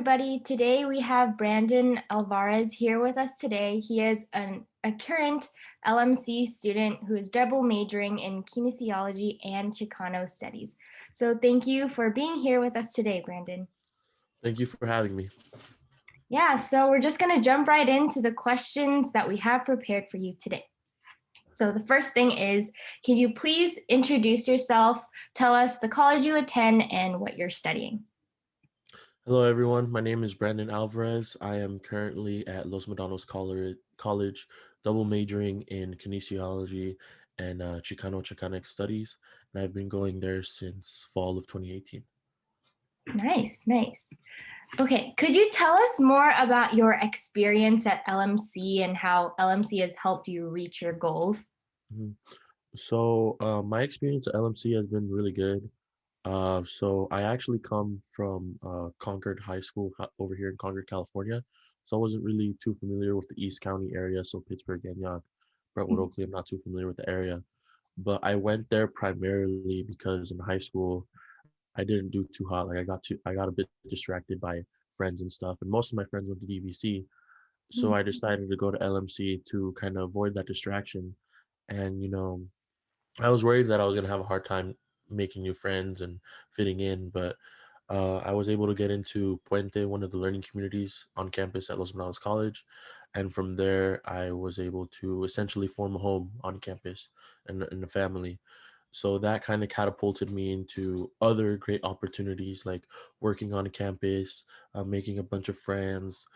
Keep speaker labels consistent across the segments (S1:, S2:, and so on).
S1: everybody. Today we have Brandon Alvarez here with us today. He is a current LMC student who is double majoring in kinesiology and Chicano studies. So thank you for being here with us today, Brandon.
S2: Thank you for having me.
S1: Yeah, so we're just going to jump right into the questions that we have prepared for you today. So the first thing is, can you please introduce yourself, tell us the college you attend and what you're studying?
S2: Hello, everyone. My name is Brandon Alvarez. I am currently at Medanos College, double majoring in kinesiology and Chicanic studies, and I've been going there since fall of 2018.
S1: Nice, nice. Okay, could you tell us more about your experience at LMC and how LMC has helped you reach your goals?
S2: Mhm. So, my experience at LMC has been really good. So I actually come from Concord High School over here in Concord, California. So I wasn't really too familiar with the East County area. So Pittsburgh, Antioch, Brentwood,
S1: Mhm.
S2: Oakley, I'm not too familiar with the area. But I went there primarily because in high school I didn't do too hot. Like I got a bit distracted by friends and stuff. And most of my friends went to DVC. So I decided to go to LMC to kind of avoid that distraction. And I was worried that I was gonna have a hard time making new friends and fitting in, but I was able to get into Puente, one of the learning communities on campus at Los Medanos College, and from there I was able to essentially form a home on campus and a family. So that kind of catapulted me into other great opportunities like working on campus, making a bunch of friends,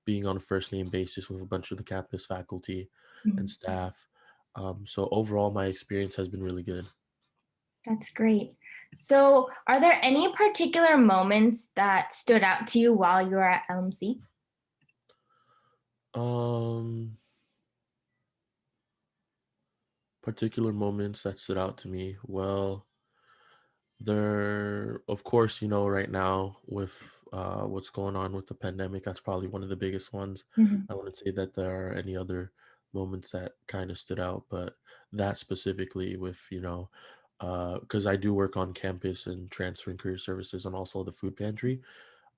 S2: being on a first name basis with a bunch of the campus faculty and
S1: Mhm.
S2: staff. So overall, my experience has been really good.
S1: That's great. So, are there any particular moments that stood out to you while you were at LMC?
S2: Um, Particular moments that stood out to me. Well, there, of course, right now with what's going on with the pandemic, that's probably one of the biggest ones.
S1: Mhm.
S2: I wouldn't say that there are any other moments that kind of stood out, but that specifically with, because I do work on campus and transferring career services and also the food pantry.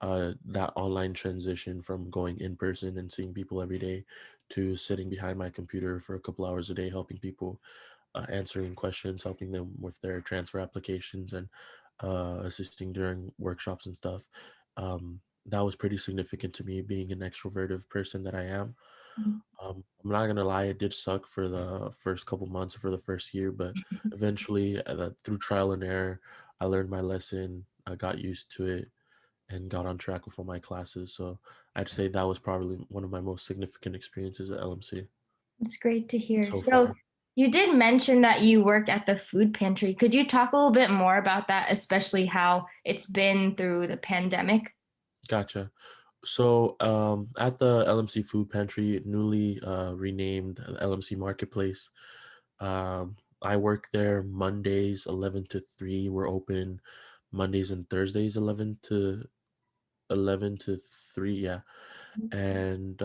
S2: That online transition from going in person and seeing people every day to sitting behind my computer for a couple hours a day helping people, answering questions, helping them with their transfer applications, and assisting during workshops and stuff. That was pretty significant to me, being an extroverted person that I am.
S1: Mhm.
S2: I'm not gonna lie, it did suck for the first couple months or for the first year, but eventually, through trial and error, I learned my lesson. I got used to it and got on track with all my classes. So I'd say that was probably one of my most significant experiences at LMC
S1: That's great to hear.
S2: so
S1: So,
S2: far.
S1: you did mention that you worked at the food pantry. Could you talk a little bit more about that, especially how it's been through the pandemic?
S2: Gotcha. So at the LMC Food Pantry, newly renamed LMC Marketplace, I work there Mondays 11 to 3. We're open Mondays and Thursdays 11 to 3. Yeah. And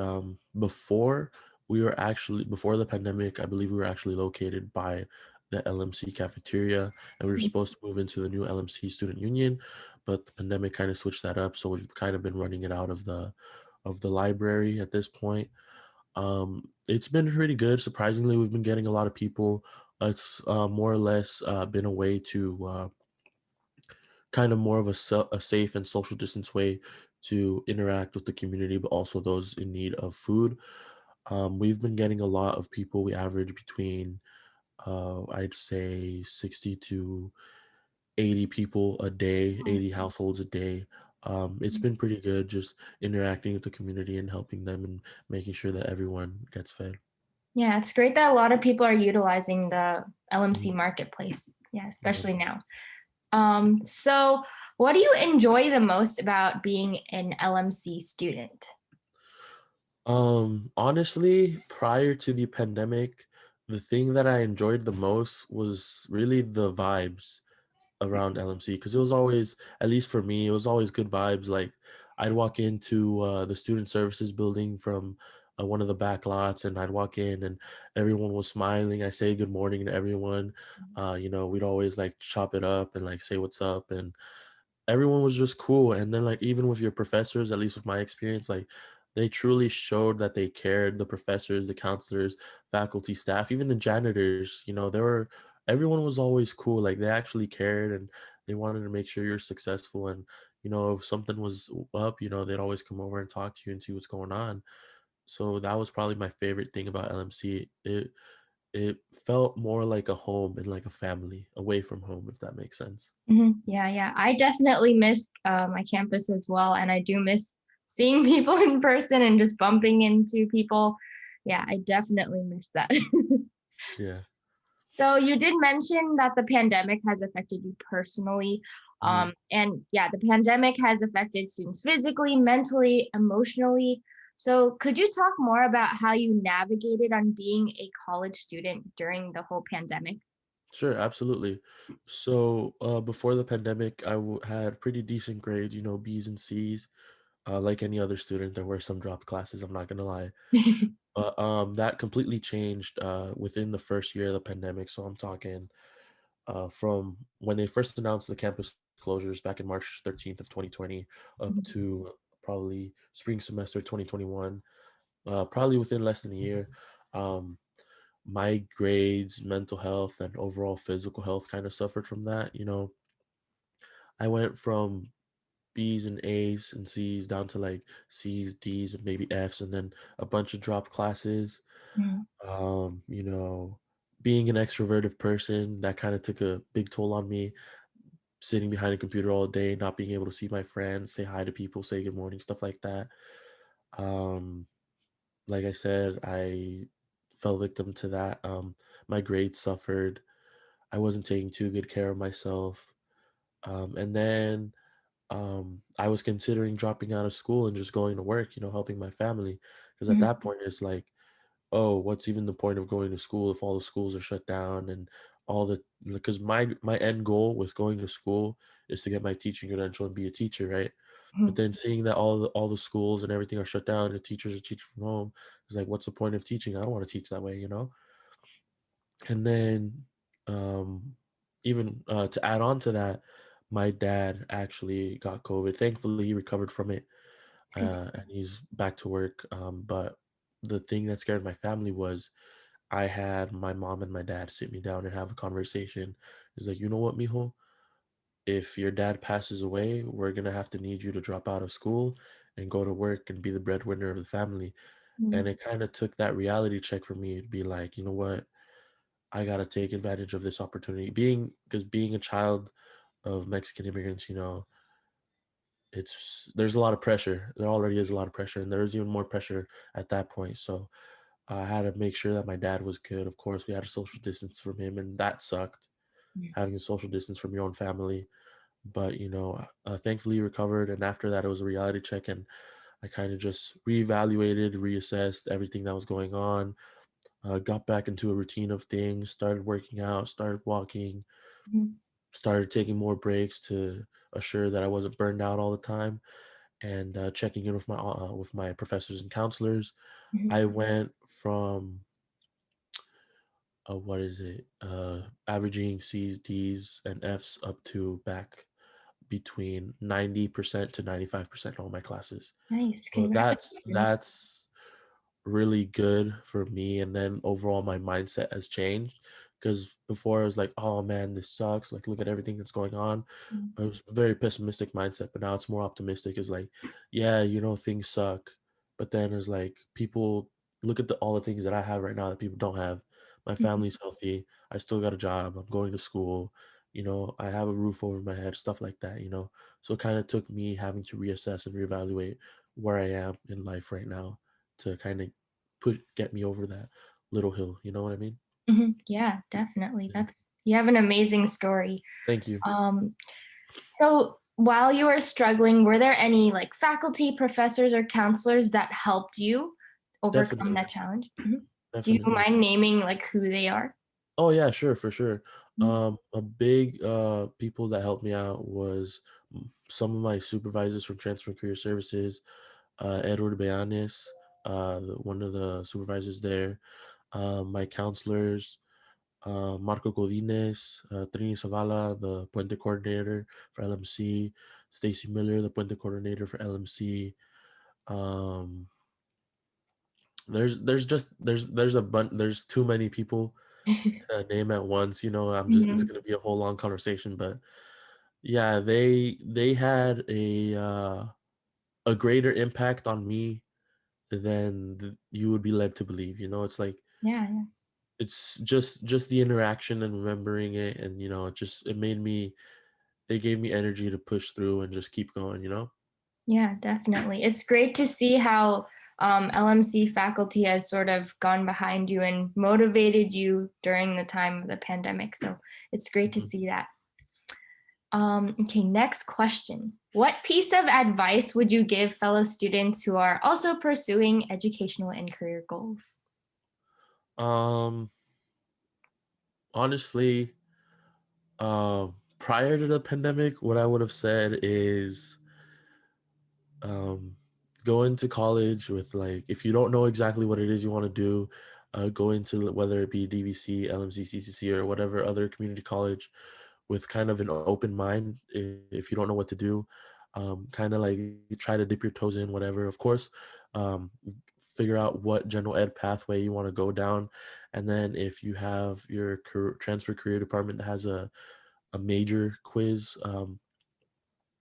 S2: before the pandemic, I believe we were actually located by the LMC cafeteria, and we were supposed to move into the new LMC Student Union, but the pandemic kind of switched that up. So we've kind of been running it out of the library at this point. It's been pretty good. Surprisingly, we've been getting a lot of people. It's more or less been a way to kind of more of a safe and social distance way to interact with the community, but also those in need of food. We've been getting a lot of people. We average between, I'd say, 60 to 80 people a day, 80 households a day. It's been pretty good just interacting with the community and helping them and making sure that everyone gets fed.
S1: Yeah, it's great that a lot of people are utilizing the LMC
S2: Mhm,
S1: marketplace. Yeah,
S2: mhm.
S1: especially now. So what do you enjoy the most about being an LMC student?
S2: Honestly, prior to the pandemic, the thing that I enjoyed the most was really the vibes around LMC because it was always, at least for me, it was always good vibes. Like I'd walk into the student services building from one of the back lots, and I'd walk in, and everyone was smiling. I say good morning to everyone. We'd always like chop it up and like say what's up, and everyone was just cool. And then like even with your professors, at least with my experience, like they truly showed that they cared. The professors, the counselors, faculty, staff, even the janitors, they were everyone was always cool. Like they actually cared and they wanted to make sure you're successful. And if something was up, they'd always come over and talk to you and see what's going on. So that was probably my favorite thing about LMC. It felt more like a home and like a family away from home, if that makes sense.
S1: Yeah, yeah. I definitely miss my campus as well, and I do miss seeing people in person and just bumping into people. Yeah, I definitely miss that.
S2: Yeah.
S1: So you did mention that the pandemic has affected you personally.
S2: Mhm.
S1: And yeah, the pandemic has affected students physically, mentally, emotionally. So could you talk more about how you navigated on being a college student during the whole pandemic?
S2: Sure, absolutely. So before the pandemic, had pretty decent grades, B's and C's. Like any other student, there were some dropped classes. I'm not gonna lie, but that completely changed within the first year of the pandemic. So I'm talking from when they first announced the campus closures back in March 13th of 2020 up
S1: Mhm,
S2: to probably spring semester 2021. Probably within less than a year. Um, my grades, mental health, and overall physical health kind of suffered from that. I went from B's and A's and C's down to like C's, D's, and maybe F's, and then a bunch of drop classes.
S1: mhm,
S2: Um, you know, Being an extroverted person, that kind of took a big toll on me. Sitting behind a computer all day, not being able to see my friends, say hi to people, say good morning, stuff like that. Um, like I said, I fell victim to that. My grades suffered. I wasn't taking too good care of myself. And then I was considering dropping out of school and just going to work, helping my family. Because at
S1: mhm,
S2: that point, it's like, oh, what's even the point of going to school if all the schools are shut down and all the because my end goal with going to school is to get my teaching credential and be a teacher, right? But
S1: mhm,
S2: then seeing that all the schools and everything are shut down and the teachers are teaching from home, it's like, what's the point of teaching? I don't want to teach that way. And then um, even to add on to that, my dad actually got COVID. Thankfully, he recovered from it
S1: good.
S2: and he's back to work. But the thing that scared my family was I had my mom and my dad sit me down and have a conversation. It's like, you know what, mijo? If your dad passes away, we're gonna have to need you to drop out of school and go to work and be the breadwinner of the family. And
S1: Mhm,
S2: it kind of took that reality check for me to be like, you know what? I gotta take advantage of this opportunity. Being a child of Mexican immigrants, there's a lot of pressure. There already is a lot of pressure, and there's even more pressure at that point. So I had to make sure that my dad was good. Of course, we had a social distance from him, and that sucked,
S1: mhm,
S2: having a social distance from your own family. But thankfully he recovered, and after that, it was a reality check, and I kind of just reevaluated, reassessed everything that was going on. Got back into a routine of things, started working out, started walking,
S1: mhm,
S2: started taking more breaks to assure that I wasn't burned out all the time, and checking in with my professors and counselors.
S1: mhm.
S2: I went from what is it? Averaging C's, D's, and F's up to back between 90% to 95% all my classes.
S1: Nice.
S2: So that's
S1: Congratulations.
S2: that's really good for me. And then overall my mindset has changed because before I was like, oh man, this sucks. Like look at everything that's going on.
S1: Mhm,
S2: It was a very pessimistic mindset, but now it's more optimistic. It's like, yeah, things suck. But then it's like people look at all the things that I have right now that people don't have. My
S1: mhm,
S2: family's healthy. I still got a job. I'm going to school. I have a roof over my head, stuff like that. So it kind of took me having to reassess and reevaluate where I am in life right now to kind of get me over that little hill. You know what I mean?
S1: mhm. Yeah, definitely.
S2: Yeah.
S1: That's you have an amazing story.
S2: Thank you.
S1: Um, so while you were struggling, were there any like faculty, professors, or counselors that helped you overcome
S2: Definitely.
S1: that challenge? Mhm. Do you
S2: Definitely.
S1: mind naming like who they are?
S2: Oh yeah, sure, for sure.
S1: Mhm,
S2: A big people that helped me out was some of my supervisors from Transfer and Career Services, Edward Beyanes, one of the supervisors there, my counselors, Marco Godinez, Trini Zavala, the Puente coordinator for LMC, Stacy Miller, the Puente coordinator for LMC. Um, there's a bunch. There's too many people to name at once. It's
S1: Mhm.
S2: gonna be a whole long conversation, but yeah, they had a greater impact on me than you would be led to believe. It's like
S1: Yeah, yeah.
S2: it's just the interaction and remembering it, and it gave me energy to push through and just keep going.
S1: Yeah, definitely. It's great to see how LMC faculty has sort of gone behind you and motivated you during the time of the pandemic. So it's great to
S2: Mhm.
S1: see that. Okay, next question. What piece of advice would you give fellow students who are also pursuing educational and career goals?
S2: um Honestly, prior to the pandemic, what I would have said is, um, go into college with, like, if you don't know exactly what it is you want to do, go into, whether it be DVC, LMC, CCC, or whatever other community college, with kind of an open mind. If you don't know what to do, kind of like you try to dip your toes in whatever. Of course, um, figure out what general ed pathway you want to go down, and then if you have your transfer career department that has a major quiz,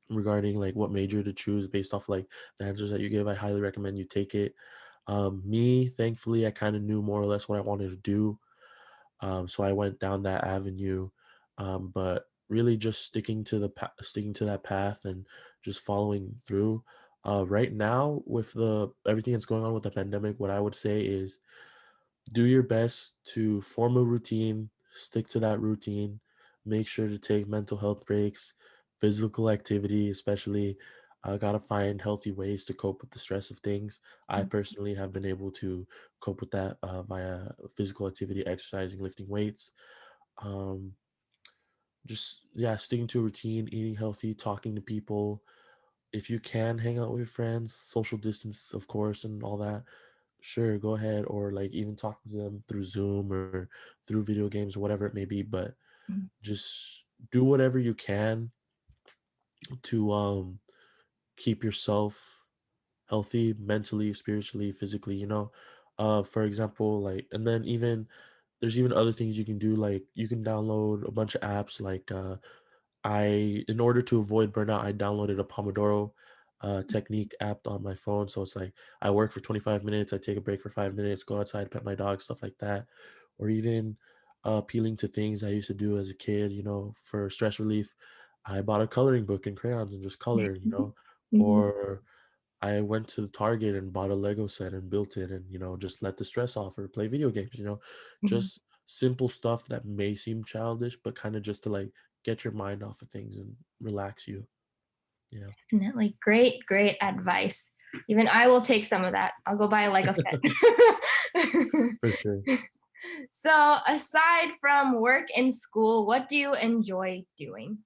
S2: regarding like what major to choose based off like the answers that you give, I highly recommend you take it. Me, thankfully, I kind of knew more or less what I wanted to do, so I went down that avenue. But really, just sticking to that path and just following through. Right now, with the everything that's going on with the pandemic, what I would say is, do your best to form a routine, stick to that routine, make sure to take mental health breaks, physical activity, especially. Gotta find healthy ways to cope with the stress of things. I personally have been able to cope with that via physical activity, exercising, lifting weights. Um, just, yeah, sticking to a routine, eating healthy, talking to people. If you can hang out with your friends, social distance, of course, and all that, sure, go ahead, or like even talk to them through Zoom or through video games or whatever it may be. But
S1: Mhm.
S2: just do whatever you can to keep yourself healthy mentally, spiritually, physically. For example, like, and then even there's even other things you can do, like you can download a bunch of apps, like in order to avoid burnout, I downloaded a Pomodoro technique app on my phone. So it's like I work for 25 minutes, I take a break for 5 minutes, go outside, pet my dog, stuff like that. Or even appealing to things I used to do as a kid, for stress relief. I bought a coloring book and crayons and just colored.
S1: Mhm.
S2: Or I went to the Target and bought a Lego set and built it, and just let the stress off or play video games.
S1: Mhm.
S2: Just simple stuff that may seem childish, but kind of just to like get your mind off of things and relax you. Yeah,
S1: Definitely. Great, great advice. Even I will take some of that. I'll go buy a Lego set.
S2: for sure.
S1: So, aside from work and school, what do you enjoy doing?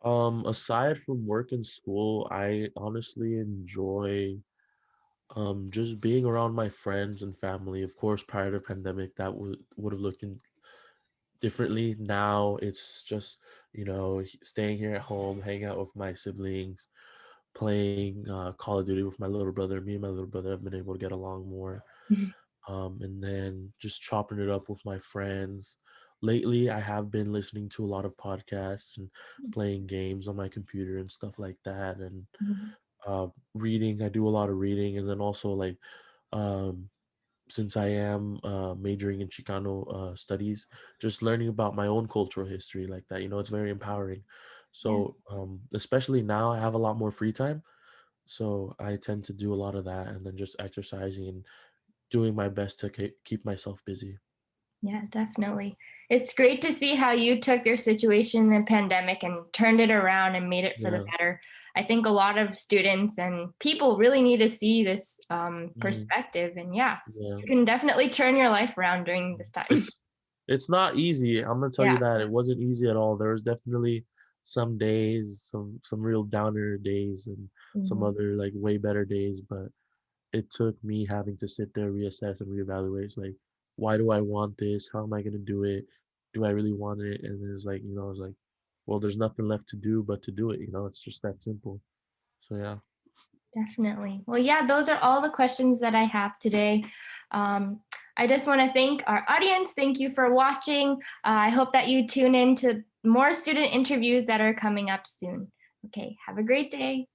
S2: Aside from work and school, I honestly enjoy just being around my friends and family. Of course, prior to pandemic, that would have looked differently. Now it's just, staying here at home, hanging out with my siblings, playing Call of Duty with my little brother. Me and my little brother have been able to get along more.
S1: Mhm.
S2: And then just chopping it up with my friends. Lately, I have been listening to a lot of podcasts and playing games on my computer and stuff like that. And
S1: Mhm.
S2: reading, I do a lot of reading. And then also, like, um, since I am majoring in Chicano studies, just learning about my own cultural history like that, it's very empowering.
S1: Yeah.
S2: So, especially now, I have a lot more free time. So I tend to do a lot of that, and then just exercising and doing my best to keep myself busy.
S1: Yeah, definitely. It's great to see how you took your situation in the pandemic and turned it around and made it for the
S2: Yeah.
S1: better. I think a lot of students and people really need to see this
S2: Mhm.
S1: perspective. And yeah,
S2: Yeah.
S1: you can definitely turn your life around during this time.
S2: It's it's not easy. I'm gonna tell you
S1: Yeah.
S2: that it wasn't easy at all. There was definitely some days, some real downer days, and some
S1: Mhm.
S2: other like way better days. But it took me having to sit there, reassess, and reevaluate. It's like, why do I want this? How am I gonna do it? Do I really want it? And it's like, I was like, well, there's nothing left to do but to do it. It's just that simple. So yeah.
S1: Definitely. Well, yeah, those are all the questions that I have today. I just want to thank our audience. Thank you for watching. I hope that you tune in to more student interviews that are coming up soon. Okay, have a great day.